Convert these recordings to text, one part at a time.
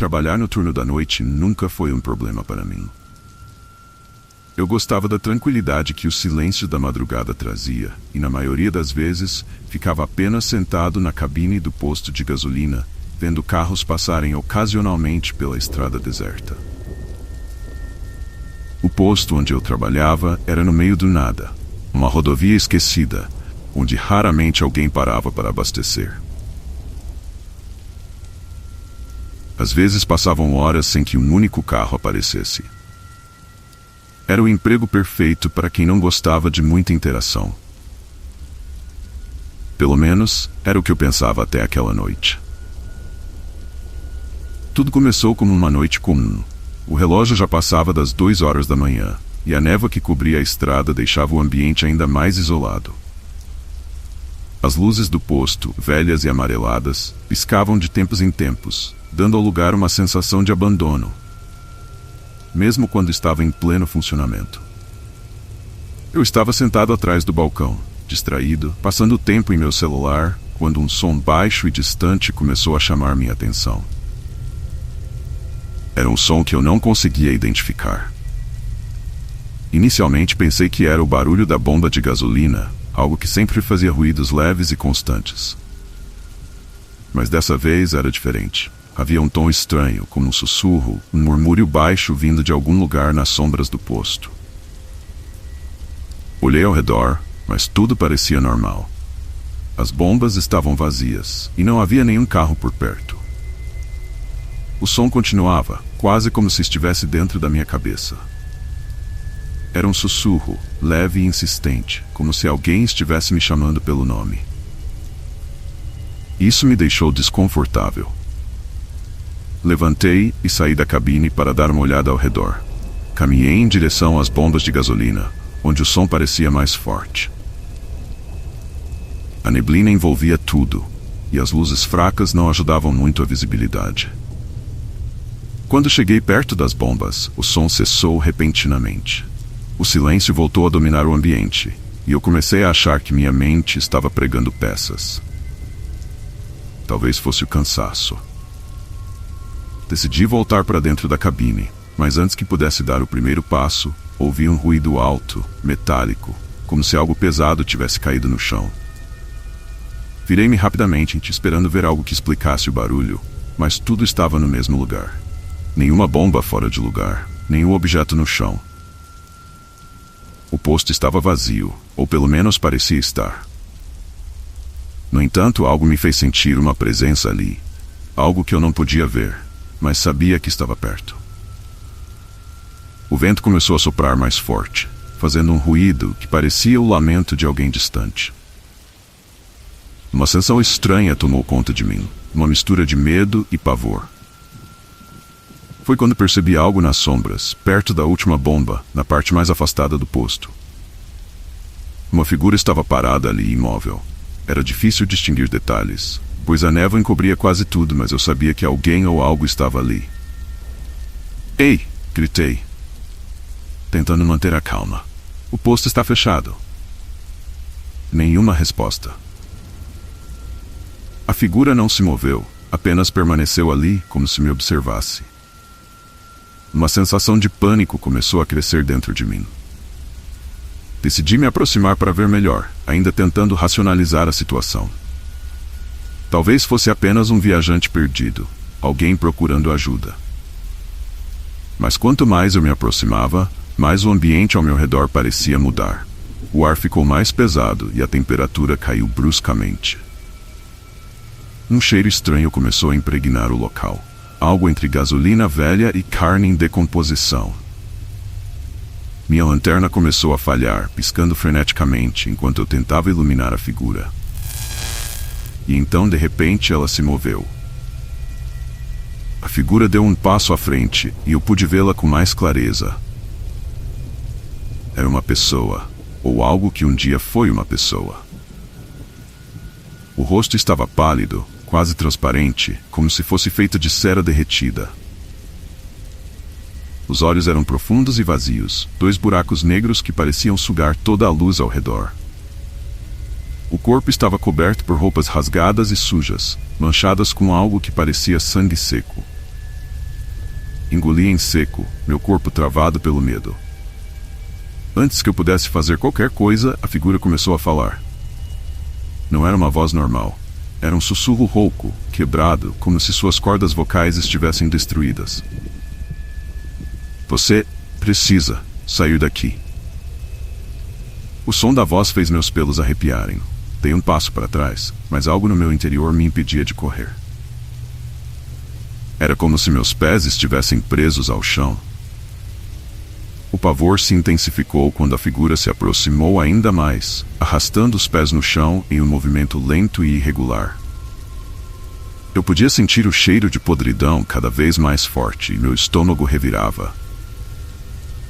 trabalhar no turno da noite nunca foi um problema para mim. Eu gostava da tranquilidade que o silêncio da madrugada trazia, e na maioria das vezes, ficava apenas sentado na cabine do posto de gasolina, vendo carros passarem ocasionalmente pela estrada deserta. O posto onde eu trabalhava era no meio do nada, uma rodovia esquecida, onde raramente alguém parava para abastecer. Às vezes passavam horas sem que um único carro aparecesse. Era o emprego perfeito para quem não gostava de muita interação. Pelo menos, era o que eu pensava até aquela noite. Tudo começou como uma noite comum. O relógio já passava das 2 horas da manhã, e a névoa que cobria a estrada deixava o ambiente ainda mais isolado. As luzes do posto, velhas e amareladas, piscavam de tempos em tempos, dando ao lugar uma sensação de abandono, mesmo quando estava em pleno funcionamento. Eu estava sentado atrás do balcão, distraído, passando o tempo em meu celular, quando um som baixo e distante começou a chamar minha atenção. Era um som que eu não conseguia identificar. Inicialmente pensei que era o barulho da bomba de gasolina, algo que sempre fazia ruídos leves e constantes. Mas dessa vez era diferente. Havia um tom estranho, como um sussurro, um murmúrio baixo vindo de algum lugar nas sombras do posto. Olhei ao redor, mas tudo parecia normal. As bombas estavam vazias, e não havia nenhum carro por perto. O som continuava, quase como se estivesse dentro da minha cabeça. Era um sussurro, leve e insistente, como se alguém estivesse me chamando pelo nome. Isso me deixou desconfortável. Levantei e saí da cabine para dar uma olhada ao redor. Caminhei em direção às bombas de gasolina, onde o som parecia mais forte. A neblina envolvia tudo, e as luzes fracas não ajudavam muito a visibilidade. Quando cheguei perto das bombas, o som cessou repentinamente. O silêncio voltou a dominar o ambiente, e eu comecei a achar que minha mente estava pregando peças. Talvez fosse o cansaço. Decidi voltar para dentro da cabine, mas antes que pudesse dar o primeiro passo, ouvi um ruído alto, metálico, como se algo pesado tivesse caído no chão. Virei-me rapidamente, esperando ver algo que explicasse o barulho, mas tudo estava no mesmo lugar. Nenhuma bomba fora de lugar, nenhum objeto no chão. O posto estava vazio, ou pelo menos parecia estar. No entanto, algo me fez sentir uma presença ali, algo que eu não podia ver, mas sabia que estava perto. O vento começou a soprar mais forte, fazendo um ruído que parecia o lamento de alguém distante. Uma sensação estranha tomou conta de mim, uma mistura de medo e pavor. Foi quando percebi algo nas sombras, perto da última bomba, na parte mais afastada do posto. Uma figura estava parada ali, imóvel. Era difícil distinguir detalhes, pois a névoa encobria quase tudo, mas eu sabia que alguém ou algo estava ali. "Ei!" gritei, tentando manter a calma. "O posto está fechado." Nenhuma resposta. A figura não se moveu, apenas permaneceu ali como se me observasse. Uma sensação de pânico começou a crescer dentro de mim. Decidi me aproximar para ver melhor, ainda tentando racionalizar a situação. Talvez fosse apenas um viajante perdido, alguém procurando ajuda. Mas quanto mais eu me aproximava, mais o ambiente ao meu redor parecia mudar. O ar ficou mais pesado e a temperatura caiu bruscamente. Um cheiro estranho começou a impregnar o local. Algo entre gasolina velha e carne em decomposição. Minha lanterna começou a falhar, piscando freneticamente enquanto eu tentava iluminar a figura. E então, de repente, ela se moveu. A figura deu um passo à frente e eu pude vê-la com mais clareza. Era uma pessoa, ou algo que um dia foi uma pessoa. O rosto estava pálido, quase transparente, como se fosse feito de cera derretida. Os olhos eram profundos e vazios, 2 buracos negros que pareciam sugar toda a luz ao redor. O corpo estava coberto por roupas rasgadas e sujas, manchadas com algo que parecia sangue seco. Engoli em seco, meu corpo travado pelo medo. Antes que eu pudesse fazer qualquer coisa, a figura começou a falar. Não era uma voz normal. Era um sussurro rouco, quebrado, como se suas cordas vocais estivessem destruídas. Você precisa sair daqui. O som da voz fez meus pelos arrepiarem. Dei um passo para trás, mas algo no meu interior me impedia de correr. Era como se meus pés estivessem presos ao chão. O pavor se intensificou quando a figura se aproximou ainda mais, arrastando os pés no chão em um movimento lento e irregular. Eu podia sentir o cheiro de podridão cada vez mais forte e meu estômago revirava.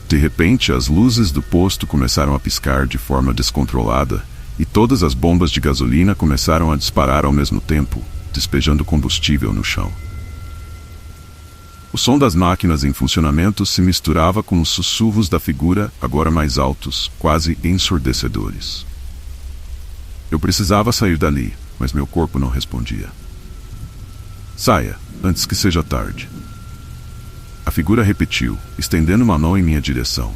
De repente, as luzes do posto começaram a piscar de forma descontrolada e todas as bombas de gasolina começaram a disparar ao mesmo tempo, despejando combustível no chão. O som das máquinas em funcionamento se misturava com os sussurros da figura, agora mais altos, quase ensurdecedores. Eu precisava sair dali, mas meu corpo não respondia. Saia, antes que seja tarde. A figura repetiu, estendendo uma mão em minha direção.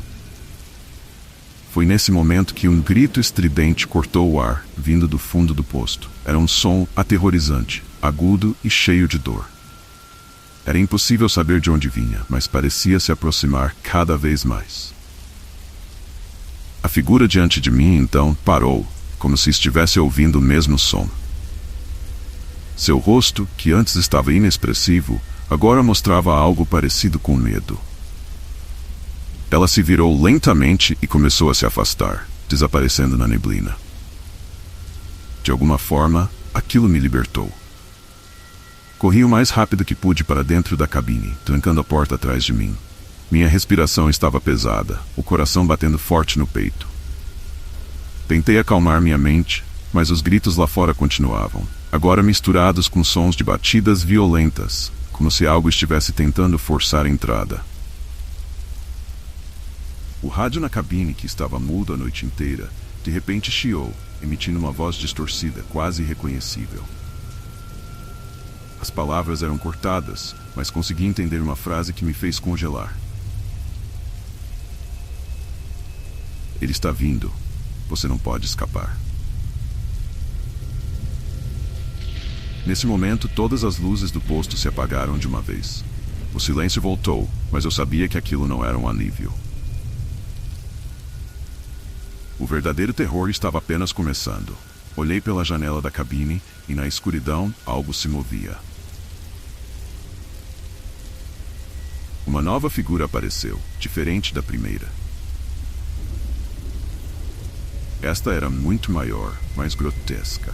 Foi nesse momento que um grito estridente cortou o ar, vindo do fundo do posto. Era um som aterrorizante, agudo e cheio de dor. Era impossível saber de onde vinha, mas parecia se aproximar cada vez mais. A figura diante de mim, então, parou, como se estivesse ouvindo o mesmo som. Seu rosto, que antes estava inexpressivo, agora mostrava algo parecido com medo. Ela se virou lentamente e começou a se afastar, desaparecendo na neblina. De alguma forma, aquilo me libertou. Corri o mais rápido que pude para dentro da cabine, trancando a porta atrás de mim. Minha respiração estava pesada, o coração batendo forte no peito. Tentei acalmar minha mente, mas os gritos lá fora continuavam, agora misturados com sons de batidas violentas, como se algo estivesse tentando forçar a entrada. O rádio na cabine, que estava mudo a noite inteira, de repente chiou, emitindo uma voz distorcida, quase irreconhecível. As palavras eram cortadas, mas consegui entender uma frase que me fez congelar. Ele está vindo. Você não pode escapar. Nesse momento, todas as luzes do posto se apagaram de uma vez. O silêncio voltou, mas eu sabia que aquilo não era um alívio. O verdadeiro terror estava apenas começando. Olhei pela janela da cabine e na escuridão algo se movia. Uma nova figura apareceu, diferente da primeira. Esta era muito maior, mais grotesca.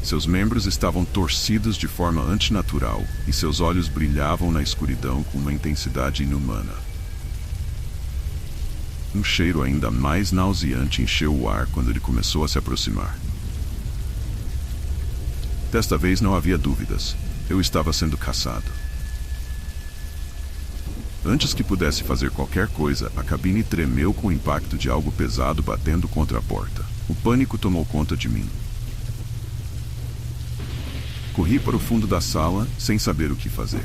Seus membros estavam torcidos de forma antinatural e seus olhos brilhavam na escuridão com uma intensidade inumana. Um cheiro ainda mais nauseante encheu o ar quando ele começou a se aproximar. Desta vez não havia dúvidas. Eu estava sendo caçado. Antes que pudesse fazer qualquer coisa, a cabine tremeu com o impacto de algo pesado batendo contra a porta. O pânico tomou conta de mim. Corri para o fundo da sala, sem saber o que fazer.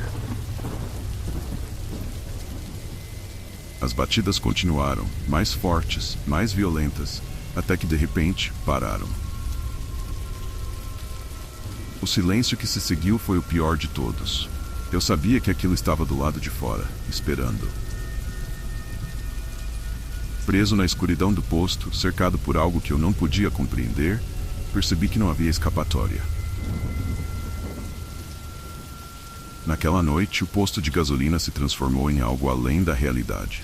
As batidas continuaram, mais fortes, mais violentas, até que de repente pararam. O silêncio que se seguiu foi o pior de todos. Eu sabia que aquilo estava do lado de fora, esperando. Preso na escuridão do posto, cercado por algo que eu não podia compreender, percebi que não havia escapatória. Naquela noite, o posto de gasolina se transformou em algo além da realidade.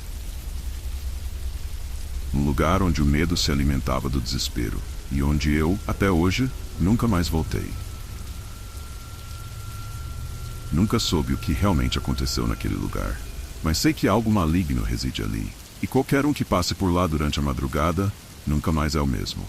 Um lugar onde o medo se alimentava do desespero, e onde eu, até hoje, nunca mais voltei. Nunca soube o que realmente aconteceu naquele lugar, mas sei que algo maligno reside ali, e qualquer um que passe por lá durante a madrugada nunca mais é o mesmo.